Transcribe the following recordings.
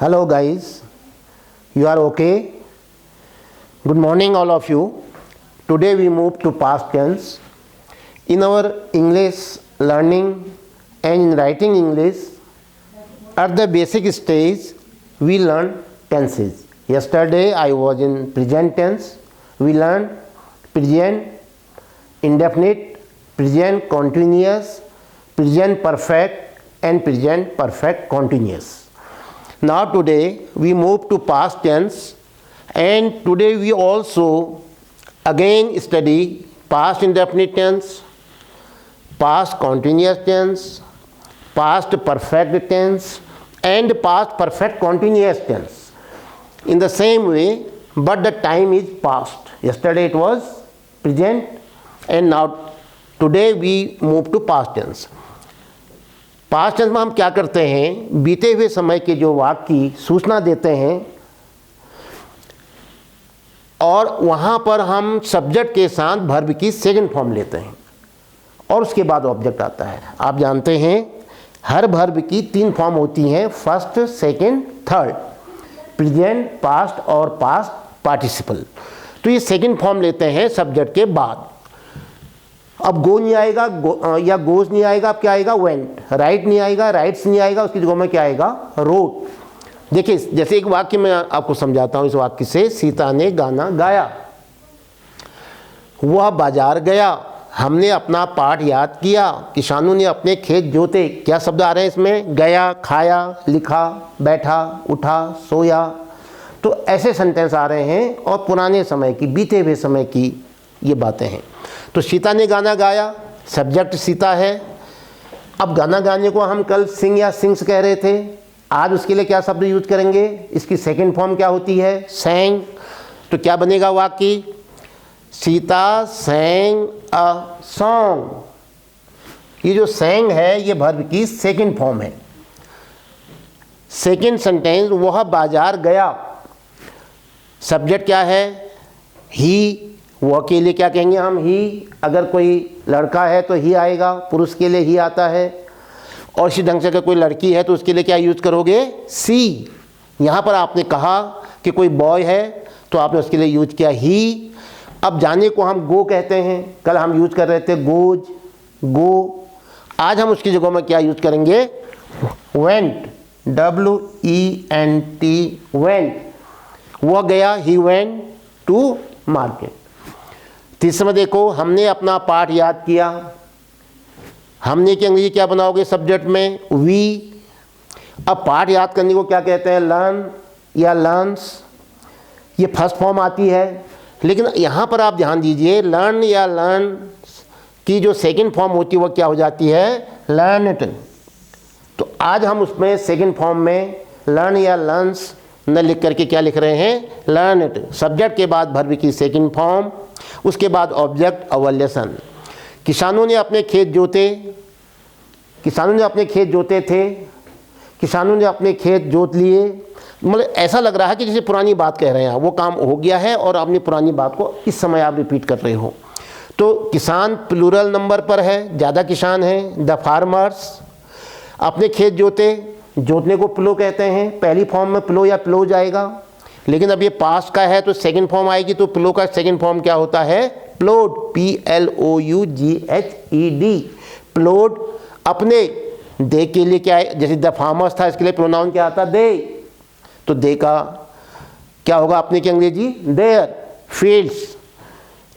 Hello guys, you are okay? Good morning all of you. Today we move to past tense. In our English learning and in writing English, at the basic stage we learn tenses. Yesterday I was in present tense. We learned present indefinite, present continuous, present perfect and present perfect continuous. Now today we move to past tense, and today we also again study past indefinite tense, past continuous tense, past perfect tense and past perfect continuous tense in the same way, but the time is past. Yesterday it was present and now today we move to past tense. Past tense में हम क्या करते हैं, बीते हुए समय के जो वाक्य की सूचना देते हैं और वहाँ पर हम सब्जेक्ट के साथ वर्ब की सेकंड फॉर्म लेते हैं और उसके बाद ऑब्जेक्ट आता है। आप जानते हैं हर वर्ब की 3 फॉर्म होती हैं, first, second, third, present, past और पास्ट पार्टिसिपल। तो ये सेकंड फॉर्म लेते हैं सब्जेक्ट के बाद। अब गो नहीं आएगा, या गोज नहीं आएगा, अब क्या आएगा, वेंट। राइट नहीं आएगा, राइट्स नहीं आएगा, उसकी जगह में क्या आएगा, रोट। देखिए जैसे एक वाक्य मैं आपको समझाता हूँ। इस वाक्य से, सीता ने गाना गाया, वह बाजार गया, हमने अपना पाठ याद किया, किसानों ने अपने खेत जोते। क्या शब्द आ रहे हैं इसमें, गया, खाया, लिखा, बैठा, उठा, सोया। तो ऐसे सेंटेंस आ रहे हैं और पुराने समय की, बीते हुए समय की ये बातें हैं। तो सीता ने गाना गाया, सब्जेक्ट सीता है। अब गाना गाने को हम कल सिंग या सिंग्स कह रहे थे, आज उसके लिए क्या शब्द यूज करेंगे, इसकी सेकंड फॉर्म क्या होती है, सैंग। तो क्या बनेगा वाक्य, सीता सैंग अ सॉन्ग। ये जो सैंग है ये वर्ब की सेकंड फॉर्म है। सेकंड सेंटेंस, वह बाजार गया, सब्जेक्ट क्या है, ही। वह के लिए क्या कहेंगे हम, ही। अगर कोई लड़का है तो ही आएगा, पुरुष के लिए ही आता है। और इसी ढंग से अगर कोई लड़की है तो उसके लिए क्या यूज करोगे, सी। यहाँ पर आपने कहा कि कोई बॉय है तो आपने उसके लिए यूज किया ही। अब जाने को हम गो कहते हैं, कल हम यूज कर रहे थे गोज, गो। आज हम उसकी जगह में क्या यूज करेंगे, वेंट, WENT, वेंट। वह गया, ही वेंट टू मार्केट। तीसरे में देखो, हमने अपना पाठ याद किया। हमने की अंग्रेजी क्या बनाओगे सब्जेक्ट में, वी। अब पाठ याद करने को क्या कहते हैं, लर्न या लर्न्स। ये फर्स्ट फॉर्म आती है। लेकिन यहाँ पर आप ध्यान दीजिए, लर्न या लर्न्स की जो सेकंड फॉर्म होती है वो क्या हो जाती है, लर्नड। तो आज हम उसमें सेकंड फॉर्म में लर्न या लर्न्स न लिख करके क्या लिख रहे हैं, लर्नड। सब्जेक्ट के बाद वर्ब की सेकंड फॉर्म, उसके बाद ऑब्जेक्ट अवर लेसन। किसानों ने अपने खेत जोते, किसानों ने अपने खेत जोते थे, किसानों ने अपने खेत जोत लिए। मतलब ऐसा लग रहा है कि जैसे पुरानी बात कह रहे हैं, वो काम हो गया है और अपनी पुरानी बात को इस समय आप रिपीट कर रहे हो। तो किसान प्लूरल नंबर पर है, ज़्यादा किसान हैं, द फार्मर्स। अपने खेत जोते, जोतने को प्लो कहते हैं, पहली फॉर्म में प्लो या प्लो जाएगा। लेकिन अब ये पास्ट का है तो सेकंड फॉर्म आएगी, तो प्लो का सेकंड फॉर्म क्या होता है, प्लोड, PLOUGHED, प्लोड। अपने, दे के लिए क्या है, जैसे द फार्मर्स था, इसके लिए प्रोनाउन क्या आता, दे। तो दे का क्या होगा अपने की अंग्रेजी, देयर फील्ड्स।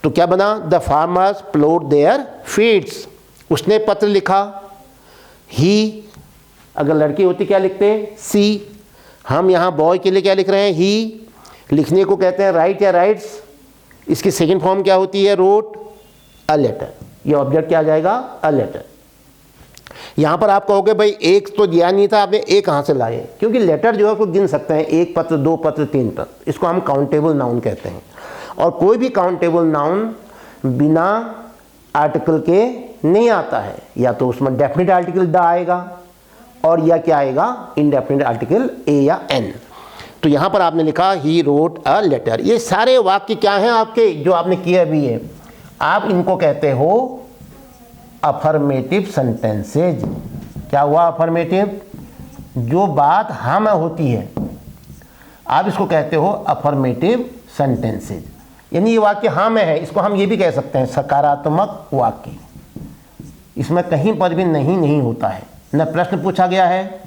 तो क्या बना, the farmers ploughed their fields. उसने पत्र लिखा, ही। अगर लड़की होती क्या लिखते, सी। हम यहाँ बॉय के लिए क्या लिख रहे हैं, ही। लिखने को कहते हैं राइट या राइट्स। इसकी सेकंड फॉर्म क्या होती है, रोट अ लेटर। ये ऑब्जेक्ट क्या आ जाएगा, अ लेटर। यहाँ पर आप कहोगे भाई एक तो दिया नहीं था आपने, एक कहाँ से लाए, क्योंकि लेटर जो है उसको गिन सकते हैं, 1 पत्र, 2 पत्र, 3 पत्र। इसको हम काउंटेबल नाउन कहते हैं। और कोई भी काउंटेबल नाउन बिना आर्टिकल के नहीं आता है, या तो उसमें डेफिनेट आर्टिकल द आएगा और या क्या आएगा, इंडेफिनिट आर्टिकल ए या एन। तो यहाँ पर आपने लिखा ही रोट अ लेटर। ये सारे वाक्य क्या हैं आपके, जो आपने किए अभी है, आप इनको कहते हो अफर्मेटिव सेंटेंसेज। क्या हुआ अफर्मेटिव, जो बात हाँ में होती है आप इसको कहते हो अफर्मेटिव सेंटेंसेज, यानी ये वाक्य हाँ में है, इसको हम ये भी कह सकते हैं सकारात्मक वाक्य। इसमें कहीं पर भी नहीं होता है, न प्रश्न पूछा गया है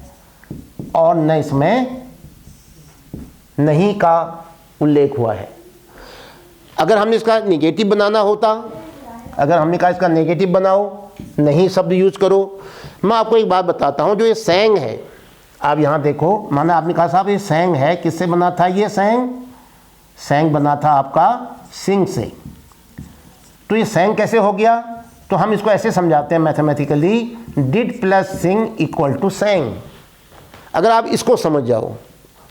और न इसमें नहीं का उल्लेख हुआ है। अगर हमने इसका नेगेटिव बनाना होता, अगर हमने कहा इसका नेगेटिव बनाओ, नहीं शब्द यूज करो, मैं आपको एक बात बताता हूँ। जो ये सैंग है, आप यहाँ देखो, माना आपने कहा साहब ये सैंग है, किससे बना था ये सैंग बना था आपका सिंग से। तो ये सैंग कैसे हो गया? तो हम इसको ऐसे समझाते हैं mathematically, did plus sing equal to sang. अगर आप इसको समझ जाओ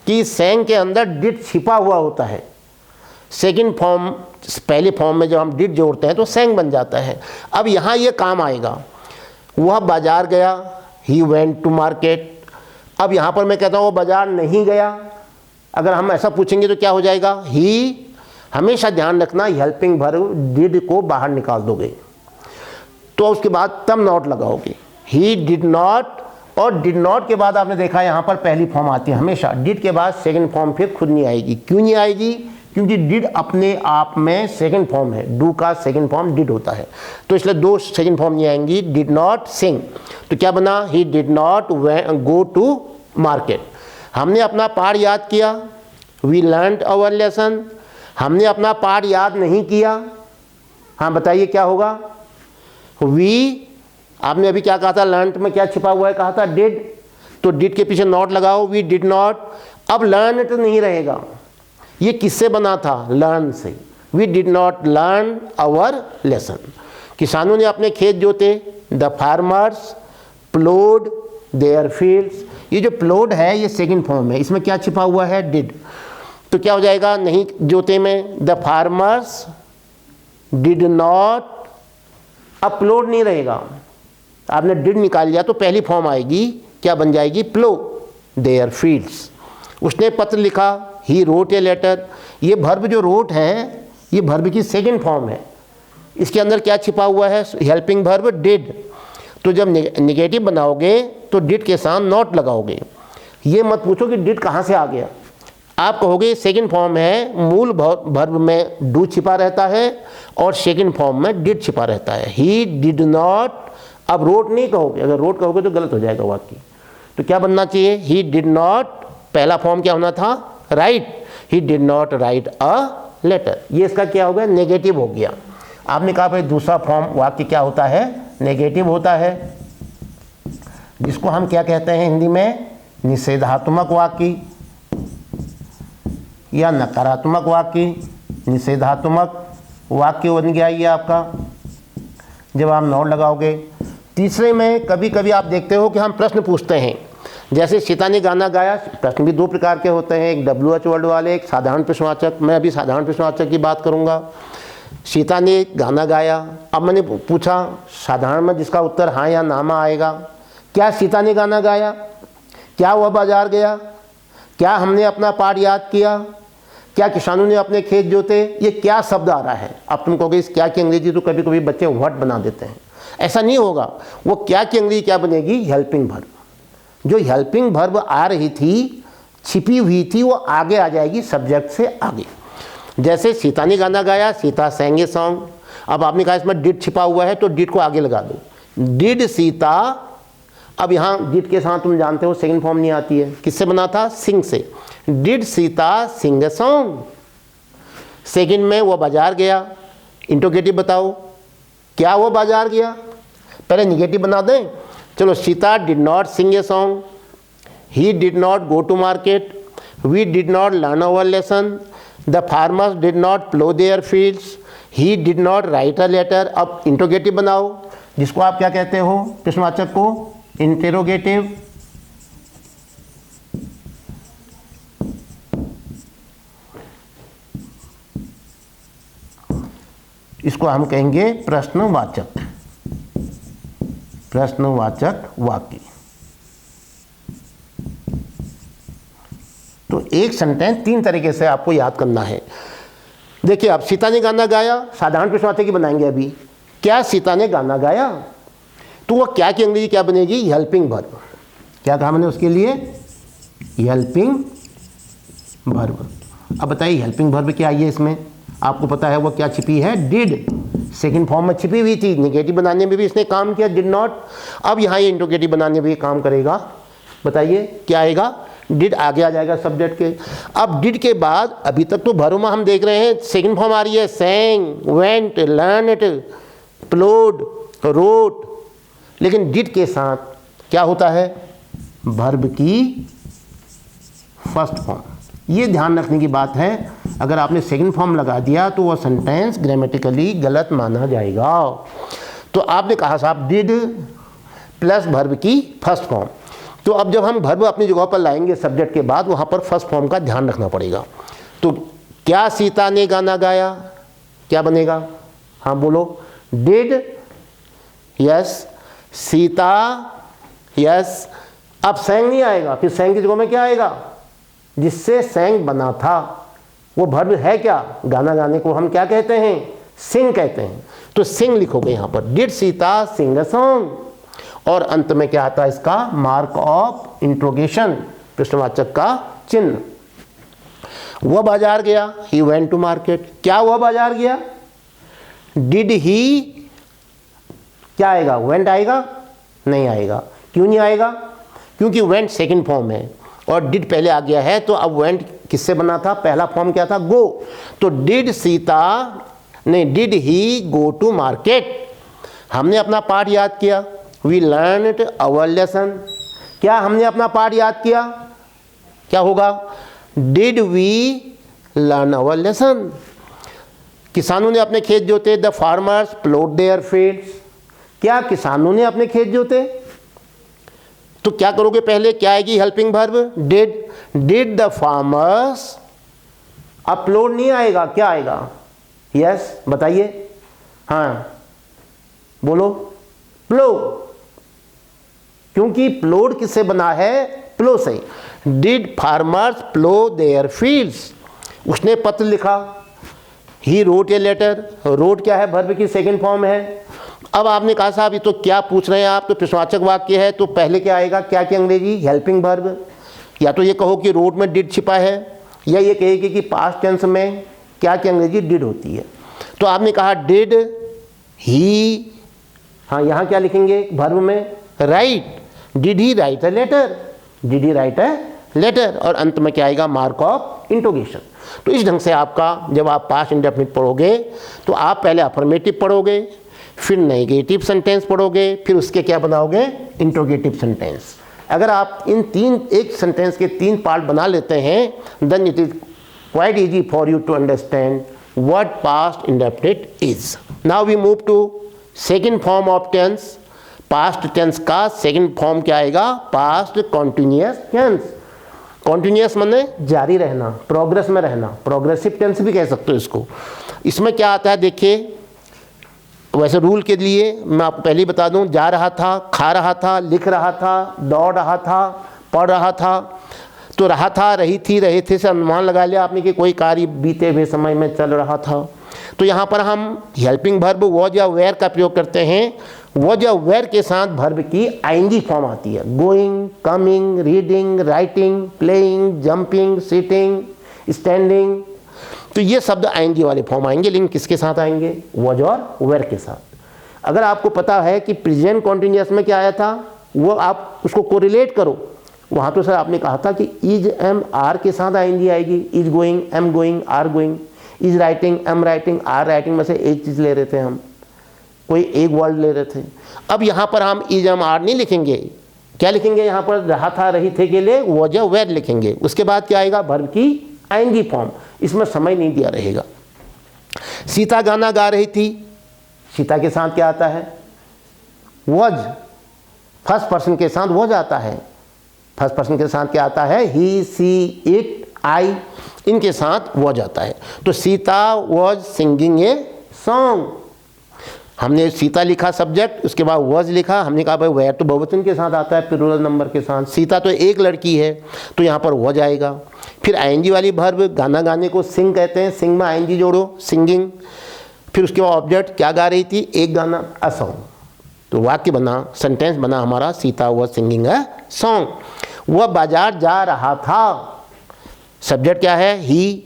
कि सैंग के अंदर डिड छिपा हुआ होता है, सेकंड फॉर्म, पहले फॉर्म में जब हम डिड जोड़ते हैं तो सैंग बन जाता है। अब यहाँ ये काम आएगा, वह बाजार गया, ही वेंट टू मार्केट। अब यहाँ पर मैं कहता हूँ वो बाजार नहीं गया, अगर हम ऐसा पूछेंगे तो क्या हो जाएगा? ही, हमेशा ध्यान रखना हेल्पिंग वर्ब डिड को बाहर निकाल दोगे तो उसके बाद तब नॉट लगाओगे। ही डिड नॉट, और डिड नॉट के बाद आपने देखा यहाँ पर पहली फॉर्म आती है हमेशा, डिड के बाद सेकंड फॉर्म फिर खुद नहीं आएगी। क्यों नहीं आएगी? क्योंकि डिड अपने आप में सेकंड फॉर्म है, डू का सेकंड फॉर्म डिड होता है, तो इसलिए दो सेकंड फॉर्म नहीं आएंगी। डिड नॉट सिंग, तो क्या बना? He did not go to market. हमने अपना पाठ याद किया, वी लर्नड आवर लेसन। हमने अपना पाठ याद नहीं किया, हाँ बताइए क्या होगा? वी, आपने अभी क्या कहा था, लर्न में क्या छिपा हुआ है कहा था? डिड, तो डिड के पीछे नॉट लगाओ, वी डिड नॉट। अब लर्न तो नहीं रहेगा, ये किससे बना था? लर्न से। We did not learn our lesson. किसानों ने अपने खेत जोते, the farmers ploughed their fields. ये जो प्लोड है ये सेकंड फॉर्म है, इसमें क्या छिपा हुआ है? डिड। तो क्या हो जाएगा नहीं जोते में? The farmers did not. अब प्लोड नहीं रहेगा, आपने डिड निकाल लिया तो पहली फॉर्म आएगी, क्या बन जाएगी? प्लो देयर फील्ड्स। उसने पत्र लिखा, ही रोट ए लेटर। ये भर्ब जो रोट है ये भर्ब की सेकंड फॉर्म है, इसके अंदर क्या छिपा हुआ है? Helping verb did. तो जब नेगेटिव बनाओगे तो डिड के साथ नॉट लगाओगे। ये मत पूछो कि डिड कहाँ से आ गया, आप कहोगे सेकंड फॉर्म है, मूल भर्ब में डू छिपा रहता है और सेकंड फॉर्म में डिड छिपा रहता है। ही डिड नॉट, अब रोट नहीं कहोगे, अगर रोट कहोगे तो गलत हो जाएगा वाक्य। तो क्या बनना चाहिए? ही डिड नॉट, पहला फॉर्म क्या होना था? Write. He did not write a letter. ये इसका क्या हो गया? नेगेटिव हो गया। आपने कहा भाई दूसरा फॉर्म वाक्य क्या होता है? नेगेटिव होता है, जिसको हम क्या कहते हैं हिंदी में? निषेधात्मक वाक्य या नकारात्मक वाक्य। निषेधात्मक वाक्य बन गया ये आपका जब आप नॉट लगाओगे। तीसरे में कभी कभी आप देखते हो कि हम प्रश्न पूछते हैं, जैसे सीता ने गाना गाया। प्रश्न भी दो प्रकार के होते हैं, एक WH वर्ड वाले, एक साधारण प्रश्नवाचक। मैं अभी साधारण प्रश्नवाचक की बात करूंगा। सीता ने गाना गाया, अब मैंने पूछा साधारण में जिसका उत्तर हाँ या ना में आएगा। क्या सीता ने गाना गाया? क्या वह बाजार गया? क्या हमने अपना पाठ याद किया? क्या किसानों ने अपने खेत जोते? ये क्या शब्द आ रहा है? अब तुम कहोगे इस क्या की अंग्रेजी तो कभी कभी बच्चे व्हाट बना देते हैं, ऐसा नहीं होगा। वो क्या की अंग्रेजी क्या बनेगी? Helping verb. जो हेल्पिंग वर्ब आ रही थी, छिपी हुई थी, वो आगे आ जाएगी सब्जेक्ट से आगे। जैसे सीता ने गाना गाया, सीता sang a song। अब आपने कहा इसमें डिड छिपा हुआ है तो डिड को आगे लगा दो, डिड सीता। अब यहाँ डिड के साथ तुम जानते हो सेकंड फॉर्म नहीं आती है, किससे बना था? सिंग से। Did Sita sing a song. Second में वो बाजार गया, इंटरोगेटिव बताओ, क्या वो बाजार गया? पहले निगेटिव बना दें। चलो, Sita did not sing a song, he did not go to market, we did not learn our lesson, the farmers did not plough their fields, he did not write a letter. अब interrogative बनाओ, जिसको आप क्या कहते हो? प्रश्नवाचक को interrogative. इसको हम कहेंगे प्रश्नवाचक, प्रश्नवाचक वाक्य। तो एक सेंटेंस तीन तरीके से आपको याद करना है। देखिए, अब सीता ने गाना गाया, साधारण प्रश्नवाचक की बनाएंगे अभी। क्या सीता ने गाना गाया? तो वो क्या की अंग्रेजी क्या बनेगी? Helping verb. क्या कहा मैंने उसके लिए? Helping verb. अब बताइए हेल्पिंग वर्ब क्या आई है इसमें, आपको पता है वो क्या छिपी है, डिड सेकंड फॉर्म में छिपी हुई थी। निगेटिव बनाने में भी इसने काम किया, डिड नॉट। अब यहाँ ये इंट्रोगेटिव बनाने में भी काम करेगा। बताइए क्या आएगा, डिड आगे आ जाएगा सब्जेक्ट के। अब डिड के बाद अभी तक तो वर्ब में हम देख रहे हैं सेकंड फॉर्म आ रही है, sang, went, learned, plowed, wrote, लेकिन डिड के साथ क्या होता है, वर्ब की फर्स्ट फॉर्म। ये ध्यान रखने की बात है, अगर आपने सेकंड फॉर्म लगा दिया तो वह सेंटेंस ग्रामेटिकली गलत माना जाएगा। तो आपने कहा साहब डिड प्लस वर्ब की फर्स्ट फॉर्म। तो अब जब हम वर्ब अपनी जगह पर लाएंगे सब्जेक्ट के बाद, वहाँ पर फर्स्ट फॉर्म का ध्यान रखना पड़ेगा। तो क्या सीता ने गाना गाया, क्या बनेगा, हाँ बोलो, डिड, यस, सीता, यस। अब सैंग नहीं आएगा, फिर सैंग की जगह में क्या आएगा, जिससे सैंग बना था वो वर्ब है क्या, गाना गाने को हम क्या कहते हैं, सिंग कहते हैं। तो सिंग लिखोगे यहाँ पर, did Sita sing a song. और अंत में क्या आता है इसका, मार्क ऑफ इंट्रोगेशन, प्रश्नवाचक का चिन्ह। वह बाजार गया, ही वेंट टू मार्केट। क्या वह बाजार गया, डिड ही, क्या आएगा, वेंट आएगा, नहीं आएगा। क्यों नहीं आएगा, क्योंकि वेंट सेकंड फॉर्म है और डिड पहले आ गया है। तो अब वेंट किससे बना था, पहला फॉर्म क्या था, गो। तो डिड सीता, नहीं, did he go to market. हमने अपना पाठ याद किया, वी लर्नड अवर लेसन। क्या हमने अपना पाठ याद किया, क्या होगा, did we learn our lesson. किसानों ने अपने खेत जोते, the farmers ploughed their fields. क्या किसानों ने अपने खेत जोते, तो क्या करोगे, पहले क्या आएगी helping verb, did, did the farmers. अब प्लोड नहीं आएगा, क्या आएगा, यस, बताइए, हाँ बोलो, प्लो। क्योंकि प्लोड किससे बना है, प्लो से। Did farmers plough their fields, उसने पत्र लिखा, he wrote a letter. Wrote क्या है, वर्ब की सेकंड फॉर्म है। अब आपने कहा साहब ये तो क्या पूछ रहे हैं आप, तो प्रश्नवाचक वाक्य है, तो पहले क्या आएगा, क्या की अंग्रेजी, हेल्पिंग वर्ब। या तो ये कहो कि रोट में डिड छिपा है, या ये कहेगी कि पास्ट टेंस में क्या की अंग्रेजी डिड होती है। तो आपने कहा डिड ही, हाँ यहाँ क्या लिखेंगे वर्ब में, write, did he write a letter, did he write a letter. और अंत में क्या आएगा, मार्क ऑफ इंट्रोगेशन। तो इस ढंग से आपका जब आप पास्ट इंडेफिनिट पढ़ोगे तो आप पहले अफर्मेटिव पढ़ोगे, फिर नेगेटिव सेंटेंस पढ़ोगे, फिर उसके क्या बनाओगे, इंट्रोगेटिव सेंटेंस। अगर आप इन तीन, एक सेंटेंस के तीन पार्ट बना लेते हैं, then it is quite easy for you to understand what past indefinite is. Now we move to second form of tense. Past tense का सेकेंड फॉर्म क्या आएगा, पास्ट कॉन्टिन्यूअस टेंस। कॉन्टिन्यूअस माने जारी रहना, प्रोग्रेस में रहना, प्रोग्रेसिव टेंस भी कह सकते हो इसको। इसमें क्या आता है, देखिए वैसे रूल के लिए मैं आपको पहले ही बता दूं, जा रहा था, खा रहा था, लिख रहा था, दौड़ रहा था, पढ़ रहा था। तो रहा था, रही थी, रहे थे से अनुमान लगा लिया आपने कि कोई कार्य बीते हुए समय में चल रहा था। तो यहाँ पर हम हेल्पिंग वर्ब वॉज या वेयर का प्रयोग करते हैं। वॉज या वेयर के साथ वर्ब की आईएनजी फॉर्म आती है, going, coming, reading, writing, playing, jumping, sitting, standing. तो ये शब्द आईएनजी वाले फॉर्म आएंगे, लेकिन किसके साथ आएंगे, वॉज और वेयर के साथ। अगर आपको पता है कि प्रेजेंट कॉन्टिन्यूअस में क्या आया था, वो आप उसको कोरिलेट करो। वहाँ तो सर आपने कहा था कि इज एम आर के साथ आईएनजी आएगी, is going, am going, are going, is writing, am writing, are writing में से एक चीज़ ले रहे थे हम, कोई एक वर्ड ले रहे थे। अब यहाँ पर हम इज एम आर नहीं लिखेंगे, क्या लिखेंगे, यहाँ पर रहा था, रही थे के लिए वॉज या वेयर लिखेंगे। उसके बाद क्या आएगा, वर्ब की आईएनजी फॉर्म। इसमें समय नहीं दिया रहेगा। सीता गाना गा रही थी, सीता के साथ क्या आता है, वॉज। फर्स्ट पर्सन के साथ वॉज आता है, फर्स्ट पर्सन के साथ क्या आता है, ही, सी, इट, आई, इनके साथ वॉज आता है। तो Sita was singing a song. हमने सीता लिखा सब्जेक्ट, उसके बाद वॉज लिखा, हमने कहा भाई वेयर तो बहुवचन के साथ आता है, प्लूरल नंबर के साथ। सीता तो एक लड़की है, तो यहाँ पर वॉज आएगा। फिर आईएनजी वाली वर्ब, गाना गाने को सिंग कहते हैं, सिंग में आईएनजी जोड़ो, सिंगिंग। फिर उसके बाद ऑब्जेक्ट क्या गा रही थी, एक गाना, अ सॉन्ग। तो वाक्य बना, सेंटेंस बना हमारा, Sita was singing a song. वह बाजार जा रहा था, सब्जेक्ट क्या है? ही।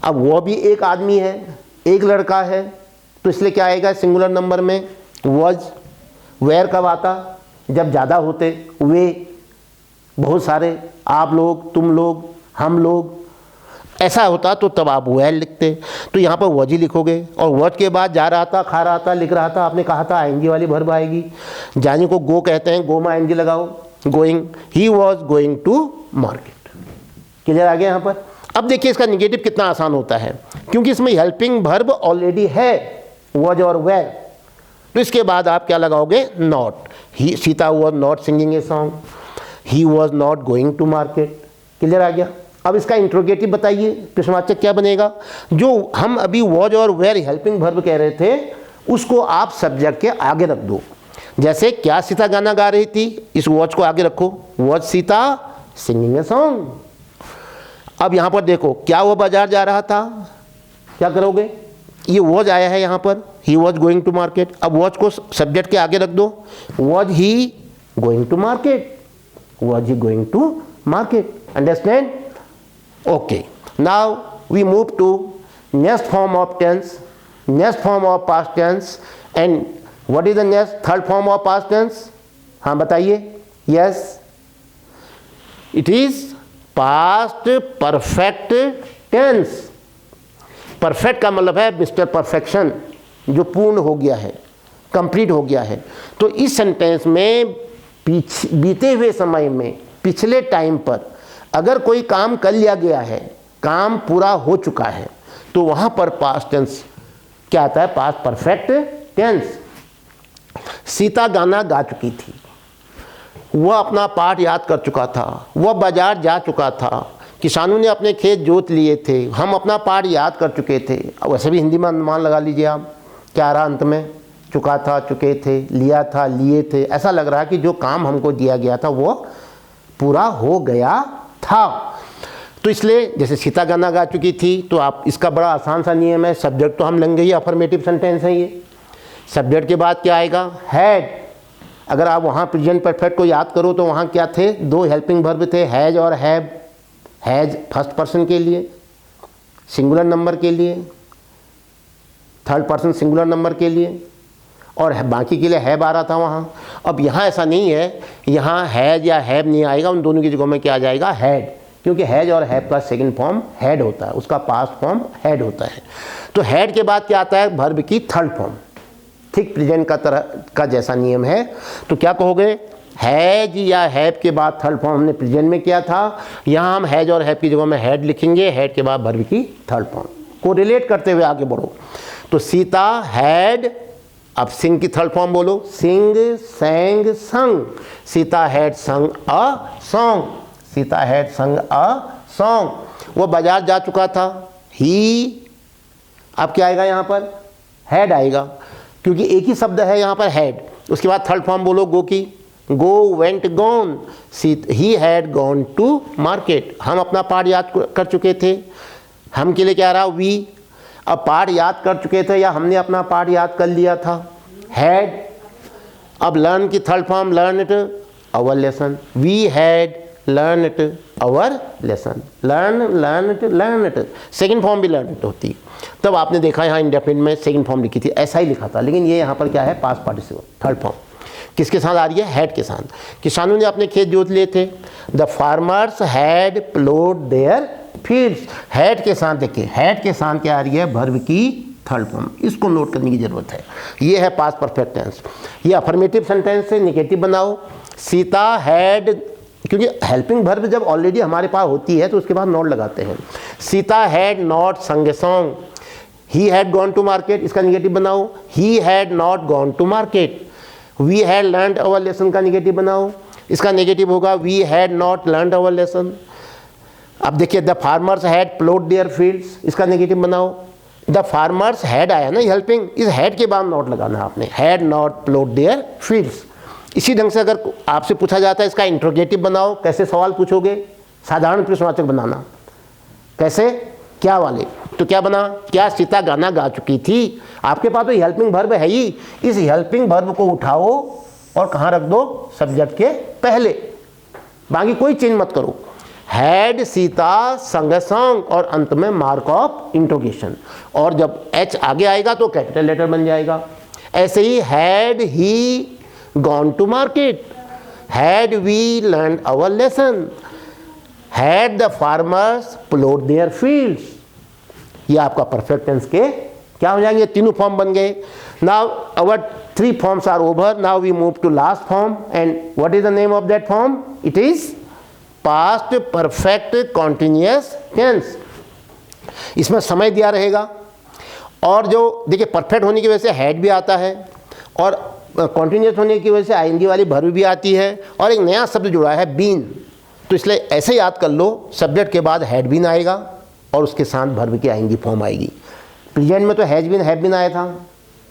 अब वो भी एक आदमी है, एक लड़का है, तो इसलिए क्या आएगा सिंगुलर नंबर में? वॉज। वेयर कब आता? जब ज़्यादा होते, वे, बहुत सारे, आप लोग, तुम लोग, हम लोग, ऐसा होता तो तब आप वेयर लिखते। तो यहाँ पर वॉज ही लिखोगे। और वॉज के बाद जा रहा था, खा रहा था, लिख रहा था, आपने कहा था आईएनजी वाली वर्ब आएगी। जाने को गो कहते हैं, गो में आईएनजी लगाओ, going. He was going to market. Clear आ गया यहाँ पर? अब देखिए इसका निगेटिव कितना आसान होता है, क्योंकि इसमें हेल्पिंग वर्ब ऑलरेडी है, वॉज और वेयर। तो इसके बाद आप क्या लगाओगे? Not. He, Sita was not singing a song, he was not going to market. Clear आ गया? अब इसका इंट्रोगेटिव बताइए, प्रश्नवाचक क्या बनेगा? जो हम अभी वॉज और वेयर हेल्पिंग वर्ब कह रहे थे, उसको आप सब्जेक्ट के आगे रख दो। जैसे क्या सीता गाना गा रही थी, इस वॉज को आगे रखो, was Sita singing a song. अब यहाँ पर देखो, क्या वो बाजार जा रहा था? क्या करोगे? ये वॉज आया है यहाँ पर, he was going to market. अब वॉज को सब्जेक्ट के आगे रख दो, was he going to market, was he going to market. Understand? Okay, now we move to next form of tense, next form of past tense, and what is the next third form of past tense? हाँ बताइए। Yes, it is past perfect tense. Perfect का मतलब है mister perfection, जो पूर्ण हो गया है, कंप्लीट हो गया है। तो इस सेंटेंस में बीते हुए समय में, पिछले टाइम पर अगर कोई काम कर लिया गया है, काम पूरा हो चुका है, तो वहाँ पर पास्ट टेंस क्या आता है? Past perfect tense. सीता गाना गा चुकी थी, वह अपना पाठ याद कर चुका था, वह बाजार जा चुका था, किसानों ने अपने खेत जोत लिए थे, हम अपना पाठ याद कर चुके थे। वैसे भी हिंदी में अनुमान लगा लीजिए आप, क्या रहा अंत में? चुका था, चुके थे, लिया था, लिए थे। ऐसा लग रहा है कि जो काम हमको दिया गया था वो पूरा हो गया था। तो इसलिए जैसे सीता गाना गा चुकी थी, तो आप इसका बड़ा आसान सा नियम है, सब्जेक्ट तो हम लेंगे ही, अफर्मेटिव सेंटेंस है ये। सब्जेक्ट के बाद क्या आएगा? हैड। अगर आप वहाँ प्रेजेंट परफेक्ट को याद करो तो वहाँ क्या थे? दो हेल्पिंग वर्ब थे, हैज और हैव। हैज फर्स्ट पर्सन के लिए, सिंगुलर नंबर के लिए, थर्ड पर्सन सिंगुलर नंबर के लिए, और बाकी के लिए हैव आ रहा था वहाँ। अब यहाँ ऐसा नहीं है, यहाँ हैज या हैव नहीं आएगा, उन दोनों की जगह में क्या आ जाएगा? हैड, क्योंकि हैज और हैव का सेकंड फॉर्म हैड होता है, उसका पास्ट फॉर्म हैड होता है। तो हैड के बाद क्या आता है? वर्ब की थर्ड फॉर्म। ठीक प्रेजेंट का तरह का जैसा नियम है। तो क्या कहोगे? हैज या हैव के बाद थर्ड फॉर्म हमने प्रेजेंट में किया था, यहाँ हम हैज और हैव की जगह में हैड लिखेंगे, हैड के बाद वर्ब की थर्ड फॉर्म को रिलेट करते हुए आगे बढ़ो। तो सीता हैड, अब सिंग की थर्ड फॉर्म बोलो, सिंग, सैंग, संग। सीता हैड संग अ सॉन्ग, सीता हैड संग अ सॉन्ग। वो बाजार जा चुका था, ही। अब क्या आएगा यहाँ पर? हैड आएगा, क्योंकि एक ही शब्द है यहाँ पर हैड। उसके बाद थर्ड फॉर्म बोलो गो की, go, went, gone. He had gone to market. हम अपना पाठ याद कर चुके थे, हम के लिए क्या रहा? वी। अब पाठ याद कर चुके थे या हमने अपना पाठ याद कर लिया था? हैड। अब लर्न की third form learnt our lesson. We had learnt our lesson. Learnt second form भी लर्न इट होती। तब आपने देखा यहाँ इंडेफिनिट में सेकेंड फॉर्म लिखी थी, ऐसा ही लिखा था, लेकिन ये यहाँ पर क्या है? Past participle third form. किसके साथ आ रही है? हैड के साथ। किसानों ने अपने खेत जोत लिए थे, the farmers had ploughed their fields. Had के साथ देखिए, हैड के साथ क्या आ रही है? वर्ब की थर्ड फॉर्म। इसको नोट करने की जरूरत है। ये है पास्ट परफेक्ट टेंस। ये अफर्मेटिव सेंटेंस से निगेटिव बनाओ। सीता हैड, क्योंकि हेल्पिंग वर्ब जब ऑलरेडी हमारे पास होती है तो उसके बाद नॉट लगाते हैं। Sita had not sung a song. He had gone to market, इसका निगेटिव बनाओ, he had not gone to market. We had learned our lesson का निगेटिव बनाओ, इसका नेगेटिव होगा we had not learned our lesson. अब देखिए the farmers had ploughed their fields, इसका negative बनाओ। द फार्मर्स हैड आया ना हेल्पिंग, इस हैड के बाद नॉट लगाना आपने, हैड नॉट प्लोड देयर फील्ड्स। इसी ढंग से अगर आपसे पूछा जाता है इसका इंट्रोगेटिव बनाओ, कैसे सवाल पूछोगे? साधारण प्रश्नवाचक बनाना। कैसे? क्या वाले? तो क्या बना? क्या सीता गाना गा चुकी थी? आपके पास तो हेल्पिंग वर्ब है ही, इस हेल्पिंग वर्ब को उठाओ और कहाँ रख दो? सब्जेक्ट के पहले। बाकी कोई चेंज मत करो। हैड सीता संग सॉन्ग, और अंत में मार्क ऑफ इंट्रोगेशन, और जब एच आगे आएगा तो कैपिटल लेटर बन जाएगा। ऐसे ही had he gone to market, had we learn our lesson, had the farmers ploughed their fields. ये आपका परफेक्ट टेंस के क्या हो जाएंगे, तीनों फॉर्म बन गए। Now our 3 forms are over. Now we move to last form, and what is the name of that form? It is past perfect continuous tense. इसमें समय दिया रहेगा, और जो देखिए परफेक्ट होने की वजह से हैड भी आता है, और कॉन्टिन्यूस होने की वजह से आईएनजी वाली वर्ब भी आती है, और एक नया शब्द जुड़ा है बीन। तो इसलिए ऐसे याद कर लो, सब्जेक्ट के बाद हैड बीन आएगा और उसके साथ वर्ब की आईएनजी फॉर्म आएगी। प्रेजेंट में तो हैज बीन हैव बीन आया था,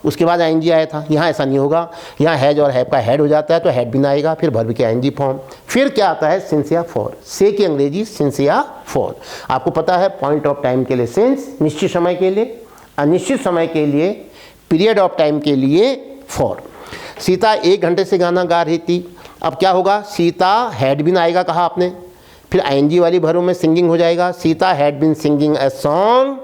उसके बाद आईएनजी आया था। यहाँ ऐसा नहीं होगा, यहाँ हैज और हैव का हैड हो जाता है तो हैड बीन आएगा, फिर वर्ब की आईएनजी फॉर्म, फिर क्या आता है सिंस या फॉर। से की अंग्रेजी सिंस या फॉर। आपको पता है पॉइंट ऑफ टाइम के लिए सिंस, निश्चित समय के लिए, अनिश्चित समय के लिए, पीरियड ऑफ टाइम के लिए फॉर। सीता 1 घंटे से गाना गा रही थी, अब क्या होगा, सीता हैड बीन आएगा कहा आपने, फिर आईएनजी वाली वर्ब में सिंगिंग हो जाएगा। Sita had been singing a song,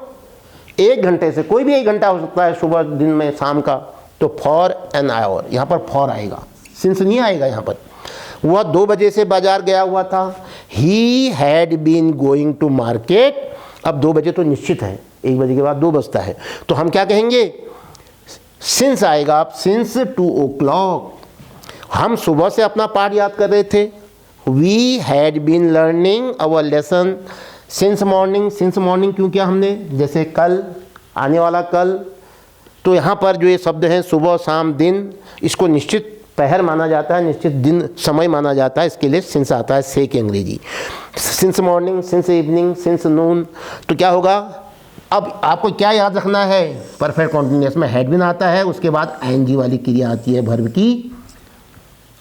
1 घंटे से, कोई भी 1 घंटा हो सकता है, सुबह, दिन में, शाम का, तो फॉर एन आवर, यहाँ पर फॉर आएगा, सिंस नहीं आएगा यहाँ पर। वह 2 बजे से बाजार गया हुआ था, he had been going to market. अब 2 बजे तो निश्चित है, 1 बजे के बाद 2 बजता है, तो हम क्या कहेंगे, सिंस आएगा। अब सिंस 2 o'clock, हम सुबह से अपना पाठ याद कर रहे थे। We had been learning our lesson since morning. Since morning क्यों किया हमने, जैसे कल, आने वाला कल। तो यहाँ पर जो ये शब्द हैं सुबह, शाम, दिन, इसको निश्चित पहर माना जाता है, निश्चित दिन, समय माना जाता है, इसके लिए सिंस आता है से की अंग्रेजी। Since morning, since evening, since noon. तो क्या होगा, अब आपको क्या याद रखना है, परफेक्ट कॉन्टिन्यूअस में हैड बीन आता है, उसके बाद आईएनजी वाली क्रिया आती है वर्ब की,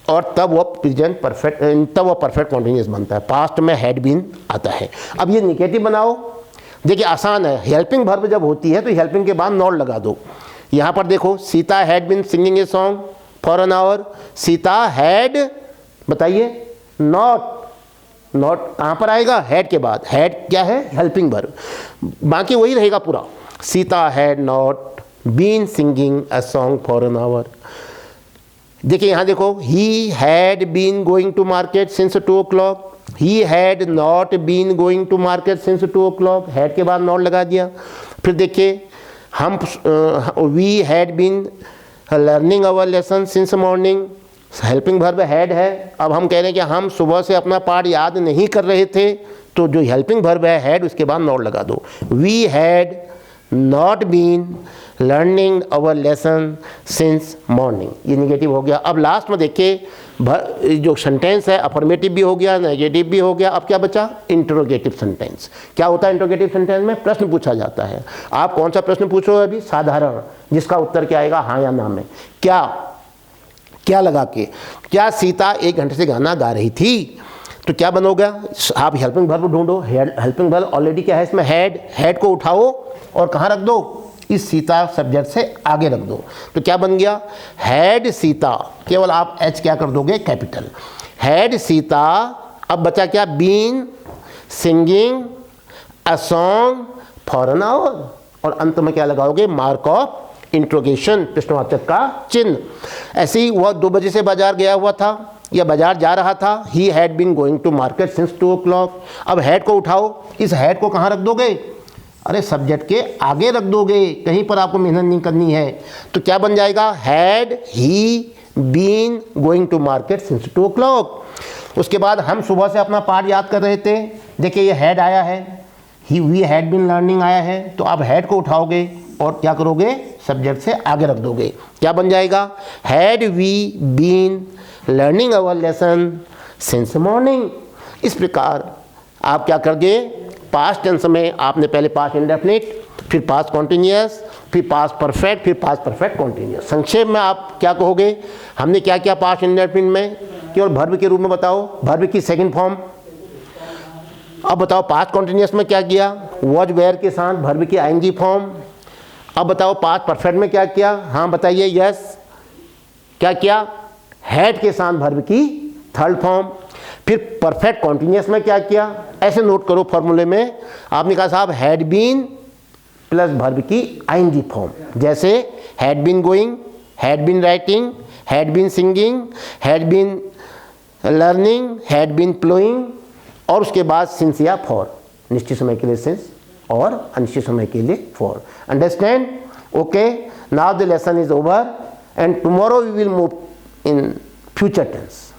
और तब वो प्रेजेंट परफेक्ट, तब वो परफेक्ट कॉन्टिन्यूअस बनता है। पास्ट में हैड बीन आता है। अब ये निगेटिव बनाओ, देखिए आसान है। हेल्पिंग वर्ब जब होती है तो हेल्पिंग के बाद नॉट लगा दो। यहाँ पर देखो, Sita had been singing a song for an hour, Sita had, बताइए, नॉट, नॉट कहाँ पर आएगा, हैड के बाद। हैड क्या है, हेल्पिंग वर्ब, बाकी वही रहेगा पूरा। Sita had not been singing a song for an hour. देखिए यहाँ देखो, he had been going to market since 2 o'clock, he had not been going to market since 2 o'clock, had के बाद नॉट लगा दिया। फिर देखिए, हम we had been learning our lesson since morning, helping verb had है। अब हम कह रहे हैं कि हम सुबह से अपना पाठ याद नहीं कर रहे थे, तो जो हेल्पिंग वर्ब है हैड, उसके बाद नॉट लगा दो। We had not been learning our lesson since morning, ये निगेटिव हो गया। अब लास्ट में देखिए, जो सेंटेंस है अफर्मेटिव भी हो गया, नेगेटिव भी हो गया। अब क्या बचा, इंटरोगेटिव सेंटेंस। क्या होता है इंटरोगेटिव सेंटेंस में, प्रश्न पूछा जाता है। आप कौन सा प्रश्न पूछोगे अभी, साधारण, जिसका उत्तर क्या आएगा, हाँ या ना में। क्या, क्या लगा के, क्या सीता 1 घंटे से गाना गा रही थी, तो क्या बनोगा, आप हेल्पिंग वर्ब ढूंढो। हेल्पिंग वर्ब ऑलरेडी क्या है इसमें, हैड, हैड को उठाओ और कहाँ रख दो, इस सीता सब्जेक्ट से आगे रख दो। तो क्या बन गया, हैड सीता, केवल आप एच क्या कर दोगे, कैपिटल, हैड सीता। अब बचा क्या, been singing a song for an hour, और अंत में क्या लगाओगे, मार्क ऑफ इंट्रोगेशन, प्रश्नवाचक का चिन्ह। ऐसे ही वह 2 बजे से बाजार गया हुआ था या बाजार जा रहा था, he had been going to market since 2 o'clock। अब हैड को उठाओ, इस हैड को कहाँ रख दोगे, अरे सब्जेक्ट के आगे रख दोगे, कहीं पर आपको मेहनत नहीं करनी है। तो क्या बन जाएगा, had he been going to market since 2 o'clock। उसके बाद हम सुबह से अपना पाठ याद कर रहे थे, देखिए ये हैड आया है, ही वी हैड बीन लर्निंग आया है, तो आप हैड को उठाओगे और क्या करोगे, सब्जेक्ट से आगे रख दोगे। क्या बन जाएगा, had we been learning our lesson since morning. इस प्रकार आप क्या करगे, पास्ट टेंस में आपने पहले पास्ट इंडेफिनिट, फिर पास्ट कॉन्टिन्यूअस, फिर पास्ट परफेक्ट, फिर पास्ट परफेक्ट कॉन्टिन्यूअस। संक्षेप में आप क्या कहोगे, हमने क्या किया पास्ट इंडेफिनिट में, केवल वर्ब के रूप में बताओ, वर्ब की सेकंड फॉर्म। अब बताओ पास्ट कॉन्टिन्यूअस में क्या किया, वॉज वेयर के साथ वर्ब की आईएनजी फॉर्म। अब बताओ पास्ट परफेक्ट में क्या किया, हाँ बताइए, यस, क्या किया, हैड के साथ वर्ब की थर्ड फॉर्म। फिर परफेक्ट कॉन्टिन्यूस में क्या किया, ऐसे नोट करो फॉर्मूले में, आपने कहा साहब हैड बीन प्लस वर्ब की आईएनजी फॉर्म, जैसे had been going, had been writing, had been singing, had been learning, had been ploughing, और उसके बाद सिंस या फॉर, निश्चित समय के लिए सिंस और अनिश्चित समय के लिए for. Understand? Okay, now the lesson is over and tomorrow we will move in future tense.